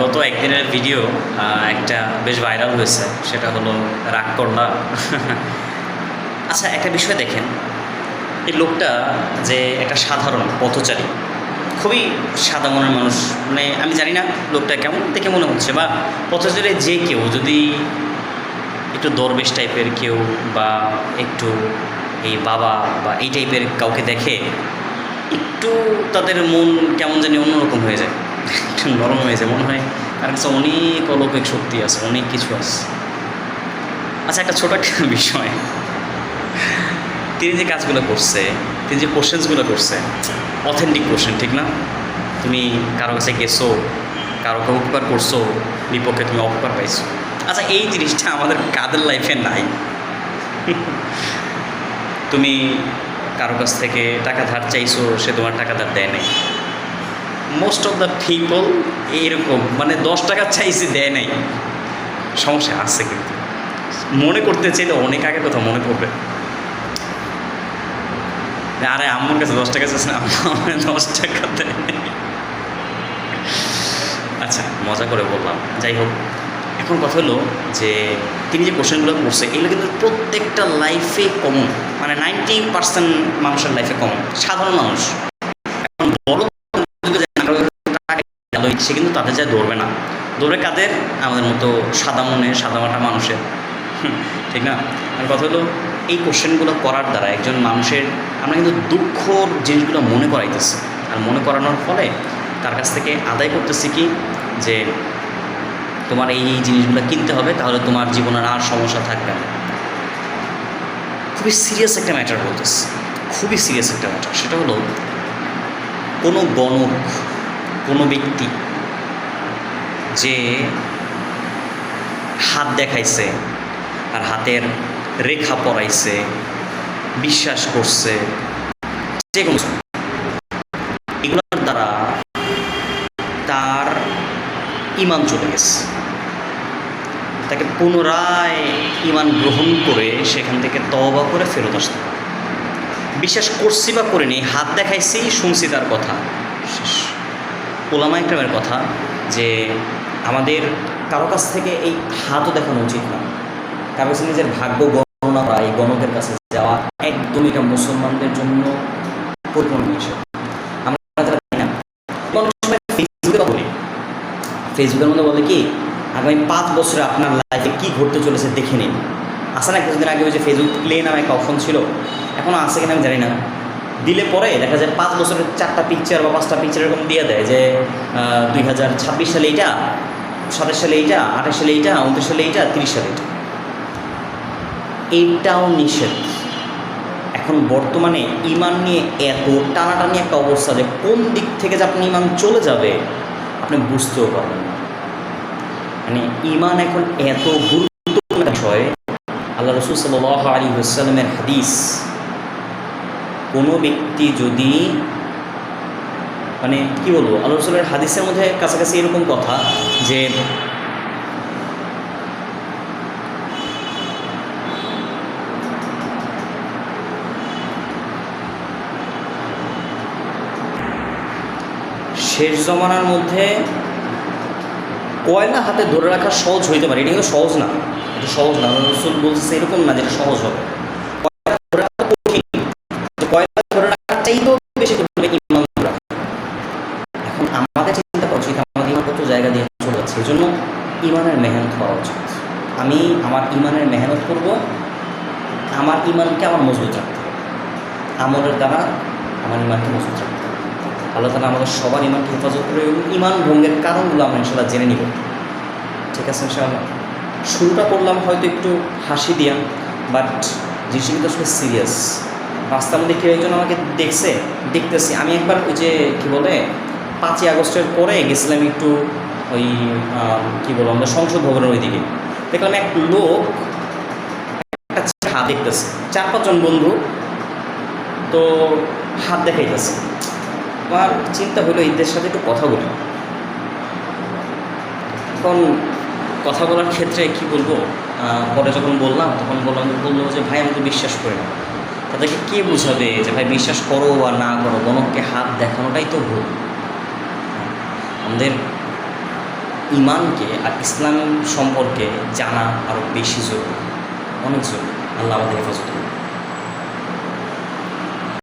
গত একদিনের ভিডিও একটা বেশ ভাইরাল হয়েছে, সেটা হলো রাগ করলা। আচ্ছা, একটা বিষয় দেখেন, এই লোকটা যে একটা সাধারণ পথচারী, খুবই সাদা মনের মানুষ, মানে আমি জানি না লোকটা কেমন দেখে মনে হচ্ছে, বা পথচারী যে কেউ যদি একটু দরবেশ টাইপের কেউ বা একটু এই বাবা বা এই টাইপের কাউকে দেখে একটু তাদের মন কেমন জানি অন্যরকম হয়ে যায়, একটু নরম হয়ে যায়, মনে হয় তার কাছে অনেক অলৌকিক শক্তি আছে, অনেক কিছু আছে। আচ্ছা, একটা ছোটো একটা বিষয়, তিনি যে কাজগুলো করছে, তিনি যে কোশ্চেন্সগুলো করছে, অথেন্টিক কোশ্চেন, ঠিক না? তুমি কারো কাছে গেছো, কারোকে উপকার করছো, বিপক্ষে তুমি অপকার পাইছো। আচ্ছা, এই জিনিসটা আমাদের কাদের লাইফে নাই? তুমি কারো কাছ থেকে টাকা ধার চাইছো, সে তোমার টাকা ধার দেয় নাই। মোস্ট অফ দ্য পিপল এইরকম, মানে 10 টাকা চাইছে, দেয় নাই। সমস্যা আছে, কিন্তু মনে করতে চাইলে অনেক আগের কথা মনে পড়বে। আরে আম্মুর কাছে 10 টাকা চাইছে না, আম্মু 10 টাকা দেয়। আচ্ছা, মজা করে বললাম। যাই হোক, এখন কথা হলো যে তিনি যে কোশ্চেনগুলো করছে, এগুলো কিন্তু প্রত্যেকটা লাইফে কমন, মানে 90% মানুষের লাইফে কমন, সাধারণ মানুষ। এখন বড় সে কিন্তু তাদের যায় দৌড়বে না, দৌড়বে কাদের? আমাদের মতো সাদা মনে সাদামাটা মানুষের, ঠিক না? আর কথা হলো, এই কোশ্চেনগুলো করার দ্বারা একজন মানুষের আমরা কিন্তু দুঃখর জিনিসগুলো মনে করাইতেছি, আর মনে করানোর ফলে তার কাছ থেকে আদায় করতেছি কি, যে তোমার এই এই জিনিসগুলো কিনতে হবে, তাহলে তোমার জীবনের আর সমস্যা থাকবে না। খুবই সিরিয়াস একটা ম্যাটার বলতেছে, খুবই সিরিয়াস একটা ম্যাটার। সেটা হলো, কোনো গণক, কোনো ব্যক্তি যে হাত দেখাইছে আর হাতের রেখা পড়াইছে, বিশ্বাস করছে, যে কোনো এগুলোর দ্বারা তার ঈমান চলে গেছে, তাকে পুনরায় ঈমান গ্রহণ করে সেখান থেকে তওবা করে ফেরত আসতে হবে। বিশ্বাস করছি বা করিনি, হাত দেখাইছি, শুনছি তার কথা, শেষ। ওলামা ইকরামের কথা যে আমাদের কারো কাছ থেকে এই হাতও দেখানো উচিত না, কারো কাছে নিজের ভাগ্য গণনা করা, এই গণকের কাছে যাওয়া একদমই এটা মুসলমানদের জন্য পরিপূর্ণ বিষয়। আমরা যারা জানি না, ফেসবুকে বলি, ফেসবুকের মধ্যে বলে কি, আগামী 5 বছরে আপনার লাইফে কী ঘটতে চলেছে দেখে নিন। আসে না, কিছুদিন আগে ওই যে ফেসবুক প্লে নামে একটা অপশন ছিল, এখনও আছে কিনা আমি জানি না, দিলে পরে দেখা যায় 5 বছরের 4টা পিকচার বা 5টা পিকচার এরকম দিয়ে দেয় যে 2026 সালে এইটা, 27 সালে এইটা, 28 সালে এইটা, 29 সালে এইটা, 30 সালে এইটা। এইটাও নিষেধ। এখন বর্তমানে ঈমান নিয়ে এত টানাটানি একটা অবস্থা যে কোন দিক থেকে যে আপনি ঈমান চলে যাবে আপনি বুঝতেও পারবেন না। মানে ঈমান এখন এত গুরুত্বপূর্ণ বিষয়। আল্লাহ রাসূল সাল্লাল্লাহু আলাইহি ওয়াসাল্লামের হাদিস, কোনো ব্যক্তি যদি, মানে কি বলবো, আল্লাহ রাসূলের হাদিসের মধ্যে কাছাকাছি এরকম কথা যে শেষ জমানার মধ্যে কয়লা হাতে ধরে রাখা সহজ হইতে পারে, এটা কিন্তু সহজ না, এটা সহজ না। আল্লাহ রাসূল বলছে এরকম না যেটা সহজ হবে, কয়লা ধরে রাখার চাইতেও বেশি ঈমান ধরে রাখা। এখন আমাদের চিন্তা করা উচিত আমাদের ঈমান কত জায়গা দিয়ে চলে যাচ্ছে, এই জন্য ঈমানের মেহনত করা উচিত। আমি আমার ঈমানের মেহনত করব, আমার ঈমানকে আমার মজবুত রাখতে হবে, আমলের দ্বারা আমার ঈমানকে মজবুত রাখতে হবে। আল্লাহ তাআলা আমাদের সবার ঈমানকে হেফাজত করে এবং ঈমান ভঙ্গের কারণগুলো আমরা ইনশাআল্লাহ জেনে নিব, ঠিক আছে ইনশাআল্লাহ। শুরুটা করলাম হয়তো একটু হাসি দিয়া, বাট জিনিসটা কিন্তু আসলে সিরিয়াস। রাস্তার মধ্যে কেউ একজন আমাকে দেখতেছি, আমি একবার ওই যে কী বলে 5ই আগস্টের পরে গেছিলাম একটু ওই কী বলবো আমরা সংসদ ভবনের ওইদিকে, দেখলাম এক লোক একটা হাত দেখতেছে, 4-5 জন বন্ধু তো হাত দেখাইতেছে। আমার চিন্তা হলো এদের সাথে একটু কথা বলি। এখন কথা বলার ক্ষেত্রে কি বলবো, পরে যখন বললাম তখন বললো যে ভাই আমি তো বিশ্বাস করি না। তাদেরকে কে বোঝাবে যে ভাই বিশ্বাস করো বা না করো, গণককে হাত দেখানোটাই তো ভুল। আমাদের ইমানকে আর ইসলাম সম্পর্কে জানা আরও বেশি জরুরি, অনেক জরুরি। আল্লাহ আমাদের হেফাজত করুন।